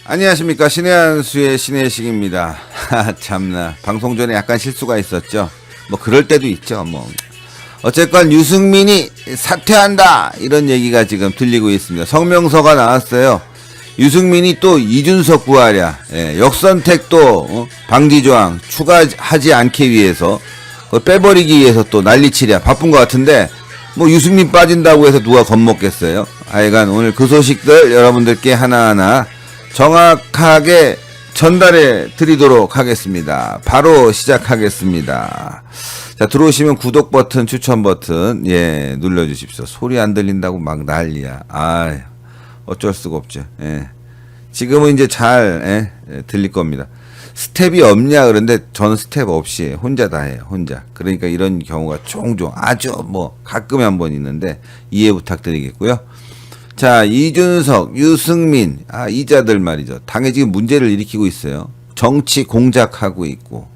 안녕하십니까. 신의 한수의 신의식입니다. 참나 방송 전에 약간 실수가 있었죠. 뭐 그럴 때도 있죠. 뭐 어쨌건 유승민이 사퇴한다 이런 얘기가 지금 들리고 있습니다. 성명서가 나왔어요. 유승민이 또 이준석 구하랴, 역선택 또 방지조항 추가하지 않기 위해서 빼버리기 위해서 또 난리치랴 바쁜 것 같은데 뭐 유승민 빠진다고 해서 누가 겁먹겠어요. 하여간 오늘 그 소식들 여러분들께 하나하나 정확하게 전달해 드리도록 하겠습니다. 바로 시작하겠습니다. 자, 들어오시면 구독 버튼, 추천 버튼, 눌러 주십시오. 소리 안 들린다고 막 난리야. 어쩔 수가 없죠. 지금은 이제 잘, 들릴 겁니다. 스텝이 없냐, 그런데 저는 스텝 없이 혼자 다 해요. 혼자. 그러니까 이런 경우가 종종 아주 뭐 가끔에 한 번 있는데 이해 부탁드리겠고요. 자, 이준석, 유승민, 이자들 말이죠. 당에 지금 문제를 일으키고 있어요. 정치 공작하고 있고,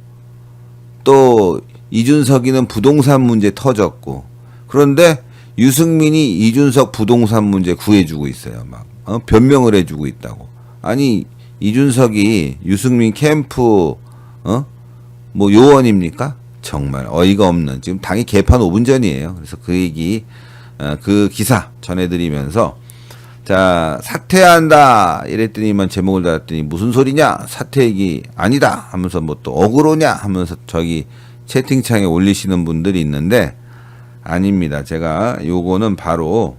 또, 이준석이는 부동산 문제 터졌고, 그런데 유승민이 이준석 부동산 문제 구해주고 있어요. 변명을 해주고 있다고. 아니, 이준석이 유승민 캠프, 뭐 요원입니까? 정말 어이가 없는. 지금 당이 개판 5분 전이에요. 그래서 그 얘기, 그 기사 전해드리면서 자, 사퇴한다 이랬더니만 제목을 달았더니 무슨 소리냐, 사퇴 얘기 아니다 하면서 뭐 또 억울하냐 하면서 저기 채팅창에 올리시는 분들이 있는데 아닙니다. 제가 요거는 바로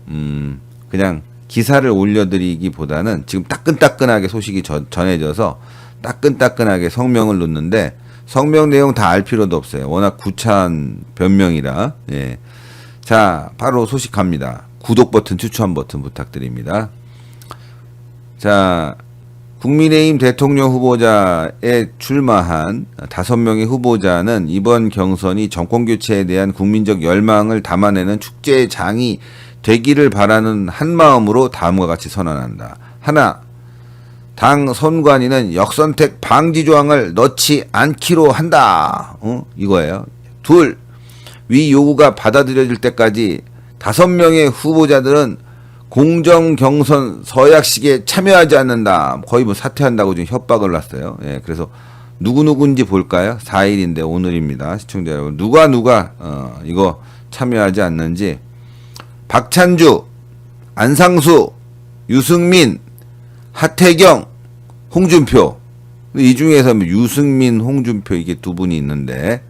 그냥 기사를 올려드리기보다는 지금 따끈따끈하게 소식이 전해져서 따끈따끈하게 성명을 넣는데 성명 내용 다 알 필요도 없어요. 워낙 구차한 변명이라. 자, 바로 소식 갑니다. 구독 버튼, 추천 버튼 부탁드립니다. 자, 국민의힘 대통령 후보자에 출마한 5명의 후보자는 이번 경선이 정권교체에 대한 국민적 열망을 담아내는 축제장이 되기를 바라는 한마음으로 다음과 같이 선언한다. 하나, 당 선관위는 역선택 방지 조항을 넣지 않기로 한다. 이거예요. 둘, 위 요구가 받아들여질 때까지 5명의 후보자들은 공정 경선 서약식에 참여하지 않는다. 거의 뭐 사퇴한다고 지금 협박을 놨어요. 그래서 누구인지 볼까요? 4일인데 오늘입니다. 시청자 여러분. 누가 이거 참여하지 않는지. 박찬주, 안상수, 유승민, 하태경, 홍준표. 이 중에서 유승민, 홍준표 이게 두 분이 있는데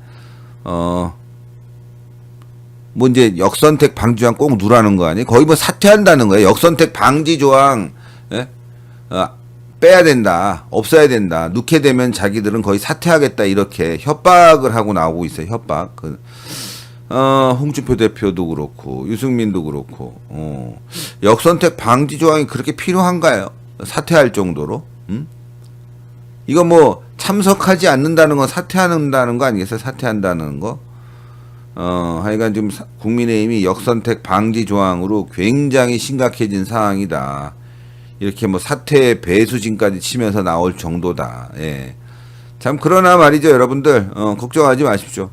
뭐 이제 역선택 방지 조항 꼭 누라는 거 아니에요? 거의 뭐 사퇴한다는 거예요. 역선택 방지 조항 빼야 된다, 없어야 된다. 넣게 되면 자기들은 거의 사퇴하겠다 이렇게 협박을 하고 나오고 있어요. 협박. 홍준표 대표도 그렇고 유승민도 그렇고 역선택 방지 조항이 그렇게 필요한가요? 사퇴할 정도로? 이거 뭐 참석하지 않는다는 건 사퇴한다는 거 아니겠어요? 사퇴한다는 거. 하여간 지금 국민의힘이 역선택 방지 조항으로 굉장히 심각해진 상황이다. 이렇게 뭐 사퇴 배수진까지 치면서 나올 정도다. 참 그러나 말이죠, 여러분들 걱정하지 마십시오.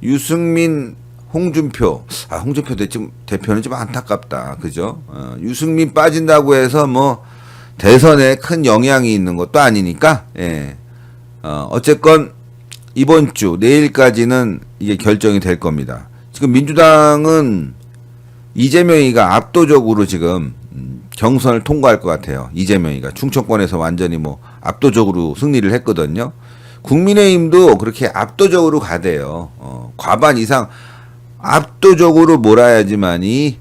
유승민, 홍준표, 홍준표 대표는 좀 안타깝다, 그죠? 유승민 빠진다고 해서 뭐 대선에 큰 영향이 있는 것도 아니니까. 어쨌건 이번 주 내일까지는 이게 결정이 될 겁니다. 지금 민주당은 이재명이가 압도적으로 지금 경선을 통과할 것 같아요. 이재명이가 충청권에서 완전히 뭐 압도적으로 승리를 했거든요. 국민의힘도 그렇게 압도적으로 가대요. 과반 이상 압도적으로 몰아야지만이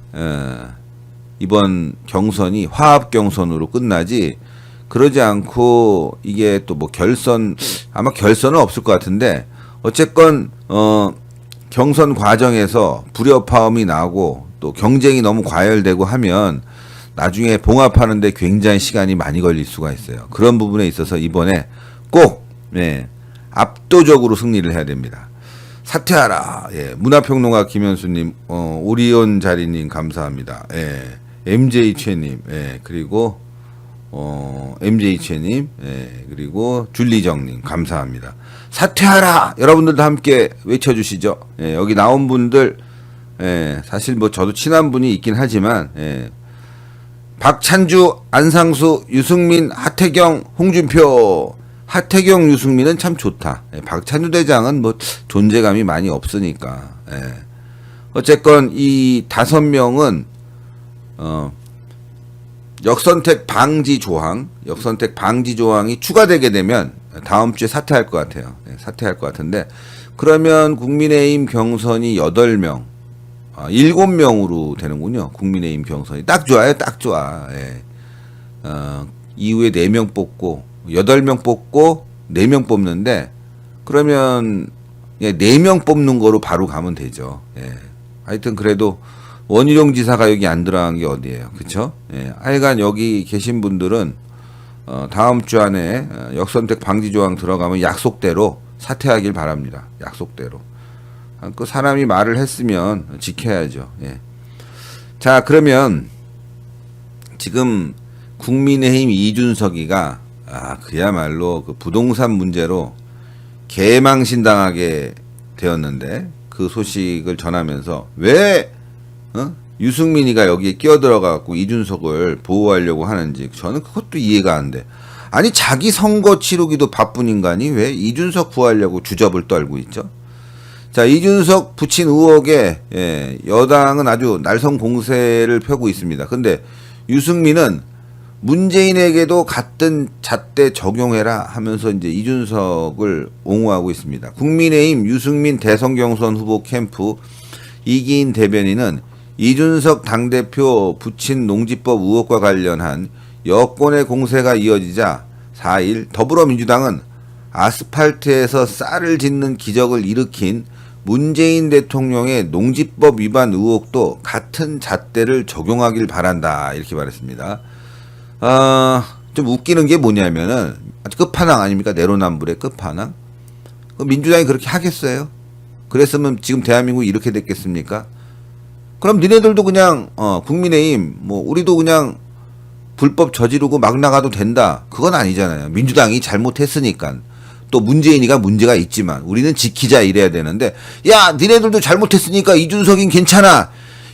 이번 경선이 화합 경선으로 끝나지. 그러지 않고 이게 또 뭐 아마 결선은 없을 것 같은데 어쨌건 경선 과정에서 불협화음이 나고 또 경쟁이 너무 과열되고 하면 나중에 봉합하는데 굉장히 시간이 많이 걸릴 수가 있어요. 그런 부분에 있어서 이번에 꼭 압도적으로 승리를 해야 됩니다. 사퇴하라. 문화평론가 김현수님, 오리온 자리님 감사합니다. MJ 최님, 그리고 MJ채님, 그리고 줄리정님, 감사합니다. 사퇴하라! 여러분들도 함께 외쳐주시죠. 여기 나온 분들, 사실 뭐 저도 친한 분이 있긴 하지만, 박찬주, 안상수, 유승민, 하태경, 홍준표. 하태경, 유승민은 참 좋다. 박찬주 대장은 뭐 존재감이 많이 없으니까. 어쨌건 이 5명은 역선택 방지 조항이 추가되게 되면 다음 주에 사퇴할 것 같아요. 사퇴할 것 같은데, 그러면 국민의힘 경선이 8명, 7명으로 되는군요. 국민의힘 경선이. 딱 좋아요, 딱 좋아. 이후에 4명 뽑고, 8명 뽑고, 4명 뽑는데, 그러면 4명 뽑는 거로 바로 가면 되죠. 하여튼 그래도 원희룡 지사가 여기 안 들어간 게 어디예요. 그쵸? 하여간 여기 계신 분들은 다음 주 안에 역선택 방지 조항 들어가면 약속대로 사퇴하길 바랍니다. 약속대로. 그 사람이 말을 했으면 지켜야죠. 자, 그러면 지금 국민의힘 이준석이가 그야말로 그 부동산 문제로 개망신당하게 되었는데, 그 소식을 전하면서 왜 유승민이가 여기에 끼어들어가고 이준석을 보호하려고 하는지 저는 그것도 이해가 안 돼. 아니, 자기 선거 치르기도 바쁜 인간이 왜 이준석 구하려고 주접을 떨고 있죠? 자, 이준석 붙인 의혹에 여당은 아주 날선 공세를 펴고 있습니다. 근데 유승민은 문재인에게도 같은 잣대 적용해라 하면서 이제 이준석을 옹호하고 있습니다. 국민의힘 유승민 대선 경선 후보 캠프 이기인 대변인은 이준석 당대표 부친 농지법 의혹과 관련한 여권의 공세가 이어지자 4일 더불어민주당은 아스팔트에서 쌀을 짓는 기적을 일으킨 문재인 대통령의 농지법 위반 의혹도 같은 잣대를 적용하길 바란다, 이렇게 말했습니다. 좀 웃기는 게 뭐냐면은 아주 끝판왕 아닙니까? 내로남불의 끝판왕. 민주당이 그렇게 하겠어요? 그랬으면 지금 대한민국이 이렇게 됐겠습니까? 그럼 니네들도 그냥 국민의힘 우리도 그냥 불법 저지르고 막 나가도 된다. 그건 아니잖아요. 민주당이 잘못했으니까. 또 문재인이가 문제가 있지만 우리는 지키자 이래야 되는데, 야, 니네들도 잘못했으니까 이준석인 괜찮아.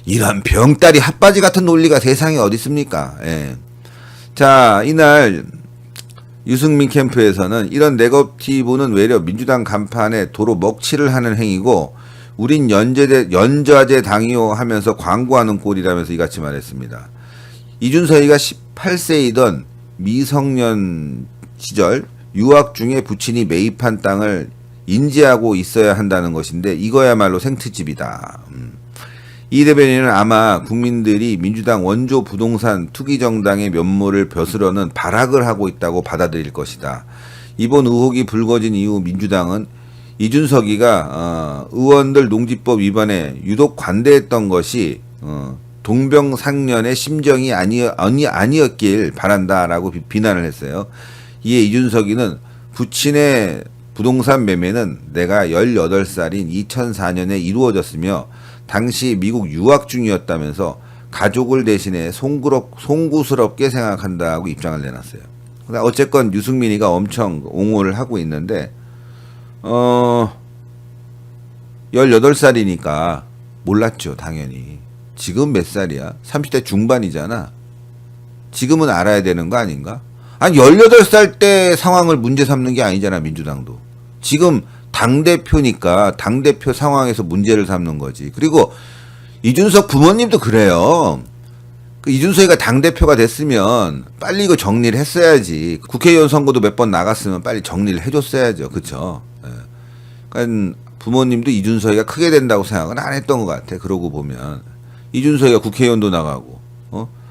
이런 병따리 핫바지 같은 논리가 세상에 어디 있습니까? 자, 이날 유승민 캠프에서는 이런 네거티브는 외려 민주당 간판에 도로 먹칠을 하는 행위고 우린 연좌제 당이요 하면서 광고하는 꼴이라면서 이같이 말했습니다. 이준석이가 18세이던 미성년 시절 유학 중에 부친이 매입한 땅을 인지하고 있어야 한다는 것인데 이거야말로 생트집이다. 이 대변인은 아마 국민들이 민주당 원조 부동산 투기 정당의 면모를 벼스러는 발악을 하고 있다고 받아들일 것이다. 이번 의혹이 불거진 이후 민주당은 이준석이가 의원들 농지법 위반에 유독 관대했던 것이 동병상련의 심정이 아니었길 바란다라고 비난을 했어요. 이에 이준석이는 부친의 부동산 매매는 내가 18살인 2004년에 이루어졌으며 당시 미국 유학 중이었다면서 가족을 대신해 송구스럽게 생각한다고 입장을 내놨어요. 어쨌건 유승민이가 엄청 옹호를 하고 있는데 18살이니까 몰랐죠, 당연히. 지금 몇 살이야? 30대 중반이잖아. 지금은 알아야 되는 거 아닌가? 아니, 18살 때 상황을 문제 삼는 게 아니잖아, 민주당도. 지금 당대표니까 당대표 상황에서 문제를 삼는 거지. 그리고 이준석 부모님도 그래요. 이준석이가 당대표가 됐으면 빨리 이거 정리를 했어야지. 국회의원 선거도 몇 번 나갔으면 빨리 정리를 해줬어야죠. 그쵸? 그러니까 부모님도 이준석이가 크게 된다고 생각은 안 했던 것 같아. 그러고 보면 이준석이가 국회의원도 나가고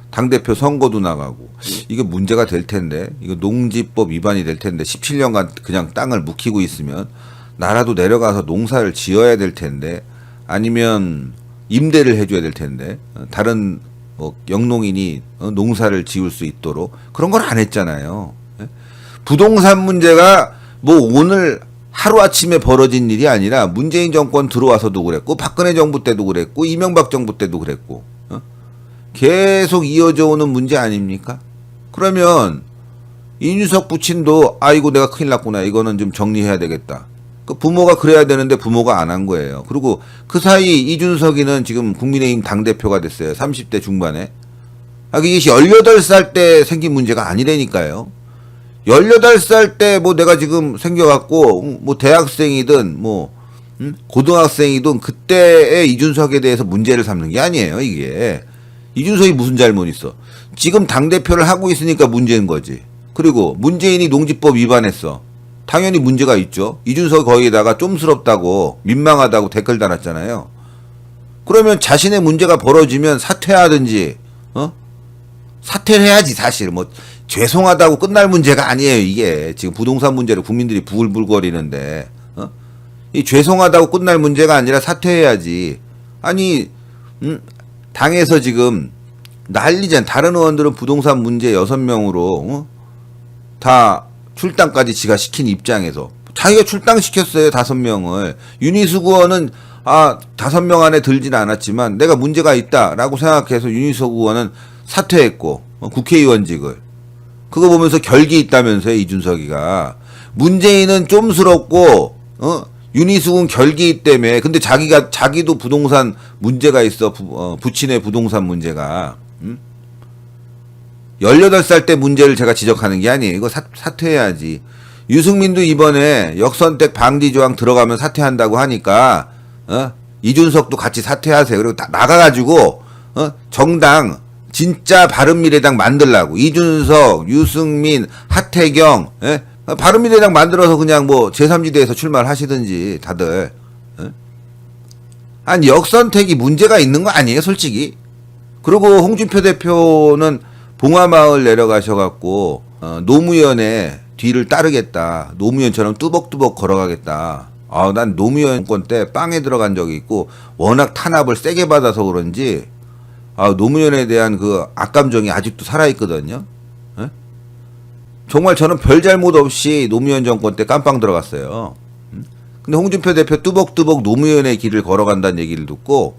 당대표 선거도 나가고 이게 문제가 될 텐데, 이거 농지법 위반이 될 텐데 17년간 그냥 땅을 묵히고 있으면 나라도 내려가서 농사를 지어야 될 텐데, 아니면 임대를 해줘야 될 텐데, 다른 영농인이 농사를 지을 수 있도록 그런 걸 안 했잖아요. 부동산 문제가 오늘 하루아침에 벌어진 일이 아니라 문재인 정권 들어와서도 그랬고 박근혜 정부 때도 그랬고 이명박 정부 때도 그랬고 계속 이어져 오는 문제 아닙니까? 그러면 이준석 부친도 아이고 내가 큰일 났구나, 이거는 좀 정리해야 되겠다. 그 부모가 그래야 되는데 부모가 안 한 거예요. 그리고 그 사이 이준석이는 지금 국민의힘 당대표가 됐어요. 30대 중반에. 이게 18살 때 생긴 문제가 아니라니까요. 18살 때 뭐 내가 지금 생겨갖고 뭐 대학생이든 뭐 고등학생이든 그때의 이준석에 대해서 문제를 삼는 게 아니에요. 이게 이준석이 무슨 잘못 있어. 지금 당대표를 하고 있으니까 문제인 거지. 그리고 문재인이 농지법 위반했어. 당연히 문제가 있죠. 이준석 거기에다가 쫌스럽다고 민망하다고 댓글 달았잖아요. 그러면 자신의 문제가 벌어지면 사퇴하든지 사퇴를 해야지. 사실 뭐 죄송하다고 끝날 문제가 아니에요. 이게 지금 부동산 문제로 국민들이 부글부글거리는데 이 죄송하다고 끝날 문제가 아니라 사퇴해야지. 아니 당에서 지금 난리잖아. 다른 의원들은 부동산 문제 6명으로 다 출당까지 지가 시킨 입장에서 자기가 출당시켰어요. 5명을. 윤희숙 의원은 5명 안에 들진 않았지만 내가 문제가 있다라고 생각해서 윤희숙 의원은 사퇴했고 국회의원직을. 그거 보면서 결기 있다면서요. 이준석이가. 문재인은 쫌스럽고 윤희숙은 결기 때문에. 근데 자기도 부동산 문제가 있어. 부친의 부동산 문제가. 18살 때 문제를 제가 지적하는 게 아니에요. 이거 사퇴해야지. 유승민도 이번에 역선택 방지 조항 들어가면 사퇴한다고 하니까 이준석도 같이 사퇴하세요. 그리고 나가가지고 정당 진짜 바른미래당 만들라고. 이준석, 유승민, 하태경, 바른미래당 만들어서 그냥 뭐 제3지대에서 출마를 하시든지 다들. 아니 역선택이 문제가 있는 거 아니에요, 솔직히. 그리고 홍준표 대표는 봉화마을 내려가셔갖고 노무현의 뒤를 따르겠다. 노무현처럼 뚜벅뚜벅 걸어가겠다. 난 노무현 정권 때 빵에 들어간 적이 있고 워낙 탄압을 세게 받아서 그런지 노무현에 대한 그 악감정이 아직도 살아있거든요. 에? 정말 저는 별 잘못 없이 노무현 정권 때 깜빵 들어갔어요. 근데 홍준표 대표 뚜벅뚜벅 노무현의 길을 걸어간다는 얘기를 듣고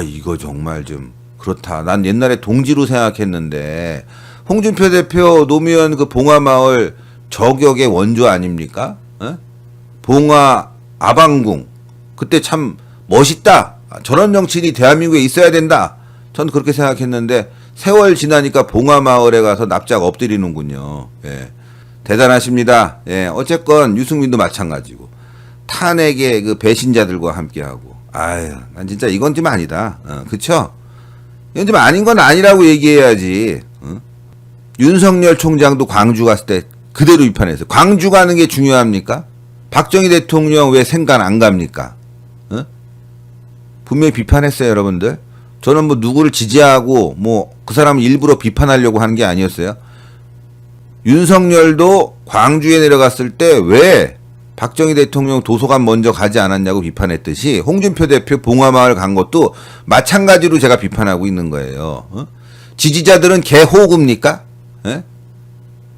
이거 정말 좀 그렇다. 난 옛날에 동지로 생각했는데 홍준표 대표 노무현 그 봉화마을 저격의 원조 아닙니까? 봉화 아방궁 그때 참 멋있다. 저런 정치인이 대한민국에 있어야 된다. 전 그렇게 생각했는데 세월 지나니까 봉화마을에 가서 납작 엎드리는군요. 예. 대단하십니다. 예. 어쨌건 유승민도 마찬가지고 탄핵의 그 배신자들과 함께하고 난 진짜 이건 좀 아니다. 그쵸? 이건 좀 아닌 건 아니라고 얘기해야지. 윤석열 총장도 광주 갔을 때 그대로 비판했어요. 광주 가는 게 중요합니까? 박정희 대통령 왜 생간 안 갑니까? 분명히 비판했어요, 여러분들. 저는 뭐 누구를 지지하고 뭐 그 사람을 일부러 비판하려고 하는 게 아니었어요. 윤석열도 광주에 내려갔을 때 왜 박정희 대통령 도서관 먼저 가지 않았냐고 비판했듯이 홍준표 대표 봉화마을 간 것도 마찬가지로 제가 비판하고 있는 거예요. 지지자들은 개호구입니까?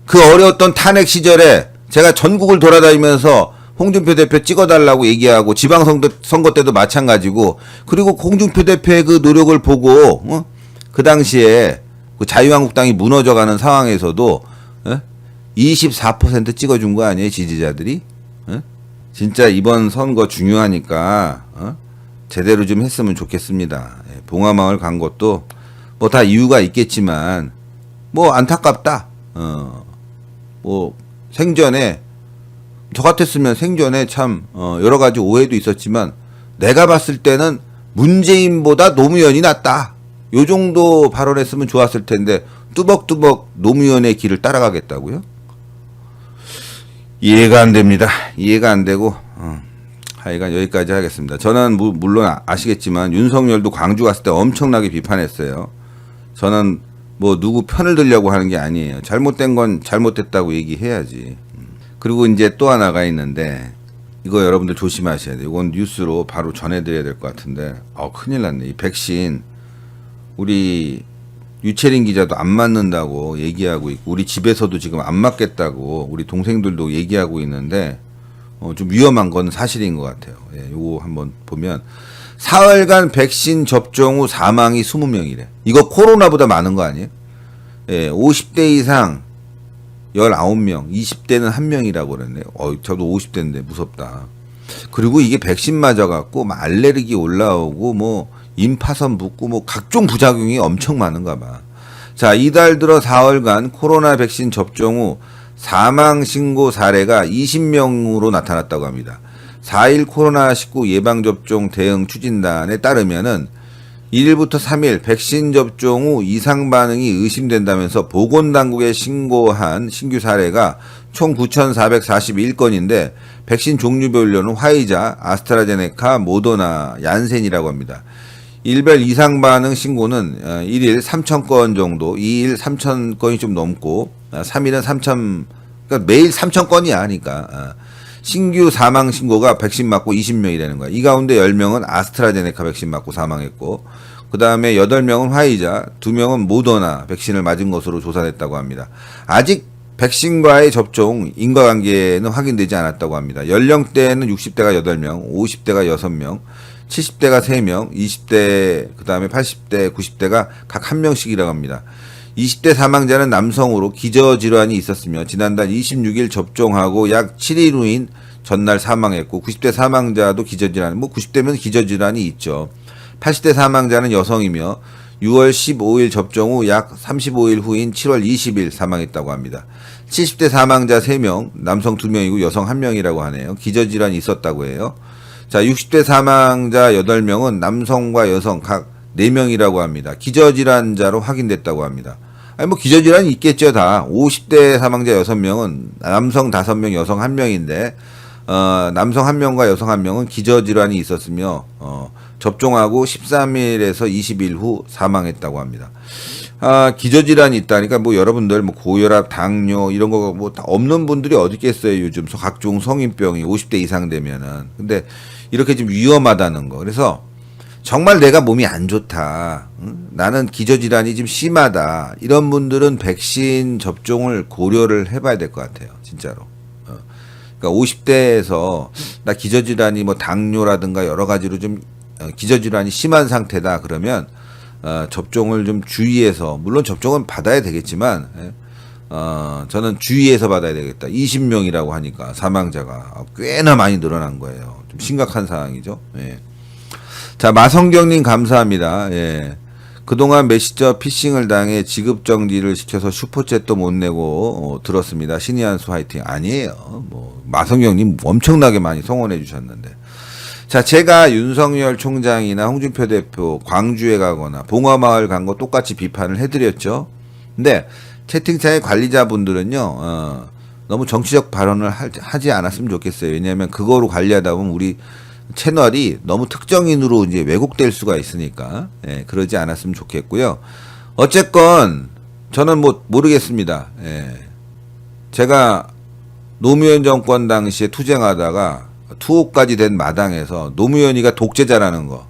그 어려웠던 탄핵 시절에 제가 전국을 돌아다니면서 홍준표 대표 찍어달라고 얘기하고 지방선거 때도 마찬가지고 그리고 홍준표 대표의 그 노력을 보고 그 당시에 그 자유한국당이 무너져가는 상황에서도 24% 찍어준 거 아니에요 지지자들이? 진짜 이번 선거 중요하니까 제대로 좀 했으면 좋겠습니다. 봉화마을 간 것도 뭐 다 이유가 있겠지만 뭐 안타깝다. 뭐 생전에 저 같았으면 생전에 참 여러 가지 오해도 있었지만 내가 봤을 때는 문재인보다 노무현이 낫다. 요 정도 발언했으면 좋았을 텐데 뚜벅뚜벅 노무현의 길을 따라가겠다고요? 이해가 안 됩니다. 이해가 안 되고 하여간 여기까지 하겠습니다. 저는 물론 아시겠지만 윤석열도 광주 갔을 때 엄청나게 비판했어요. 저는 뭐 누구 편을 들려고 하는 게 아니에요. 잘못된 건 잘못됐다고 얘기해야지. 그리고 이제 또 하나가 있는데 이거 여러분들 조심하셔야 돼요. 이건 뉴스로 바로 전해드려야 될 것 같은데 큰일 났네. 이 백신 우리 유채린 기자도 안 맞는다고 얘기하고 있고 우리 집에서도 지금 안 맞겠다고 우리 동생들도 얘기하고 있는데 좀 위험한 건 사실인 것 같아요. 예, 요거 한번 보면 사흘간 백신 접종 후 사망이 20명이래. 이거 코로나보다 많은 거 아니에요? 예, 50대 이상 19명, 20대는 1명이라고 그랬네요. 저도 50대인데 무섭다. 그리고 이게 백신 맞아갖고 알레르기 올라오고 뭐 임파선 붓고 뭐 각종 부작용이 엄청 많은가 봐. 자, 이달 들어 4월간 코로나 백신 접종 후 사망 신고 사례가 20명으로 나타났다고 합니다. 4일 코로나19 예방접종 대응 추진단에 따르면은 1일부터 3일 백신 접종 후 이상 반응이 의심된다면서 보건당국에 신고한 신규 사례가 총 9,441건인데 백신 종류별로는 화이자, 아스트라제네카, 모더나, 얀센이라고 합니다. 일별 이상 반응 신고는 1일 3,000건 정도, 2일 3,000건이 좀 넘고 3일은 3,000, 그러니까 매일 3,000건이야 하니까. 신규 사망 신고가 백신 맞고 20명이라는 거야. 이 가운데 10명은 아스트라제네카 백신 맞고 사망했고, 그 다음에 8명은 화이자, 2명은 모더나 백신을 맞은 것으로 조사됐다고 합니다. 아직 백신과의 접종 인과관계는 확인되지 않았다고 합니다. 연령대는 60대가 8명, 50대가 6명, 70대가 3명, 20대, 그 다음에 80대, 90대가 각 1명씩이라고 합니다. 20대 사망자는 남성으로 기저질환이 있었으며 지난달 26일 접종하고 약 7일 후인 전날 사망했고 90대 사망자도 기저질환, 뭐 90대면 기저질환이 있죠. 80대 사망자는 여성이며 6월 15일 접종 후 약 35일 후인 7월 20일 사망했다고 합니다. 70대 사망자 3명, 남성 2명이고 여성 1명이라고 하네요. 기저질환이 있었다고 해요. 자, 60대 사망자 8명은 남성과 여성 각 4명이라고 합니다. 기저질환자로 확인됐다고 합니다. 아니, 뭐, 기저질환이 있겠죠, 다. 50대 사망자 6명은 남성 5명, 여성 1명인데, 남성 1명과 여성 1명은 기저질환이 있었으며, 접종하고 13일에서 20일 후 사망했다고 합니다. 기저질환이 있다니까, 뭐, 여러분들, 뭐, 고혈압, 당뇨, 이런 거, 뭐, 다 없는 분들이 어디 있겠어요, 요즘. 각종 성인병이 50대 이상 되면은. 근데, 이렇게 좀 위험하다는 거. 그래서, 정말 내가 몸이 안 좋다. 나는 기저질환이 좀 심하다. 이런 분들은 백신 접종을 고려를 해봐야 될 것 같아요. 진짜로. 그러니까 50대에서 나 기저질환이 뭐 당뇨라든가 여러 가지로 좀 기저질환이 심한 상태다. 그러면 접종을 좀 주의해서, 물론 접종은 받아야 되겠지만 저는 주의해서 받아야 되겠다. 20명이라고 하니까 사망자가 꽤나 많이 늘어난 거예요. 좀 심각한 상황이죠. 예. 자, 마성경님 감사합니다. 예. 그동안 메시저 피싱을 당해 지급정지를 시켜서 슈퍼챗도 못 내고 들었습니다. 신의 한수 화이팅. 아니에요. 뭐 마성경님 엄청나게 많이 성원해 주셨는데. 자, 제가 윤석열 총장이나 홍준표 대표 광주에 가거나 봉화마을 간 거 똑같이 비판을 해드렸죠. 근데 채팅창의 관리자분들은요, 너무 정치적 발언을 하지 않았으면 좋겠어요. 왜냐하면 그거로 관리하다 보면 우리 채널이 너무 특정인으로 이제 왜곡될 수가 있으니까, 예, 그러지 않았으면 좋겠고요. 어쨌건 저는 뭐 모르겠습니다. 예. 제가 노무현 정권 당시에 투쟁하다가 투옥까지 된 마당에서 노무현이가 독재자라는 거,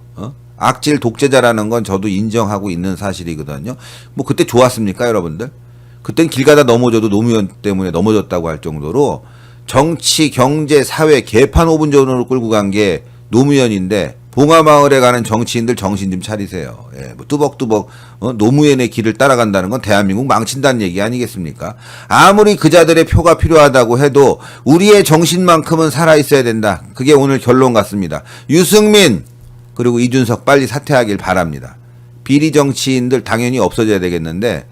악질 독재자라는 건 저도 인정하고 있는 사실이거든요. 뭐 그때 좋았습니까, 여러분들? 그땐 길 가다 넘어져도 노무현 때문에 넘어졌다고 할 정도로 정치, 경제, 사회 개판 5분 전으로 끌고 간 게 노무현인데, 봉화마을에 가는 정치인들 정신 좀 차리세요. 예, 뭐 뚜벅뚜벅 노무현의 길을 따라간다는 건 대한민국 망친다는 얘기 아니겠습니까? 아무리 그자들의 표가 필요하다고 해도 우리의 정신만큼은 살아있어야 된다. 그게 오늘 결론 같습니다. 유승민 그리고 이준석 빨리 사퇴하길 바랍니다. 비리 정치인들 당연히 없어져야 되겠는데,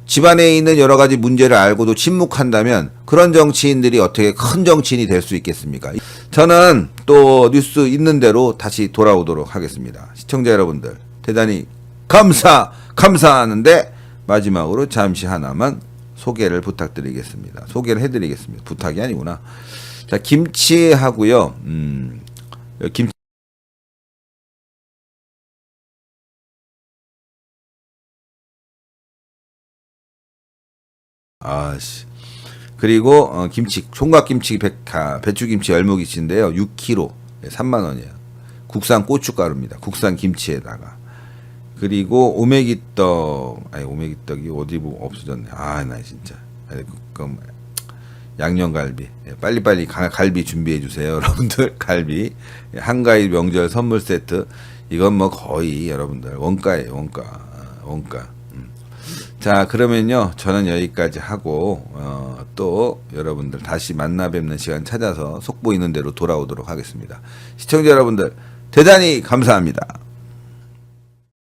집안에 있는 여러 가지 문제를 알고도 침묵한다면 그런 정치인들이 어떻게 큰 정치인이 될 수 있겠습니까? 저는 또 뉴스 있는 대로 다시 돌아오도록 하겠습니다. 시청자 여러분들 대단히 감사하는데 마지막으로 잠시 하나만 소개를 부탁드리겠습니다. 소개를 해드리겠습니다. 부탁이 아니구나. 자, 김치하고요. 김치 그리고 김치, 총각김치 배추김치 열무김치인데요. 6kg 3만원이에요. 국산 고춧가루입니다. 국산 김치에다가. 그리고 오메기떡이 어디 뭐 없어졌네. 나 진짜. 그럼 양념갈비. 빨리빨리 갈비 준비해 주세요. 여러분들 갈비. 한가위 명절 선물 세트. 이건 뭐 거의 여러분들 원가예요. 원가. 자, 그러면요, 저는 여기까지 하고 또 여러분들 다시 만나 뵙는 시간 찾아서 속보 있는 대로 돌아오도록 하겠습니다. 시청자 여러분들 대단히 감사합니다.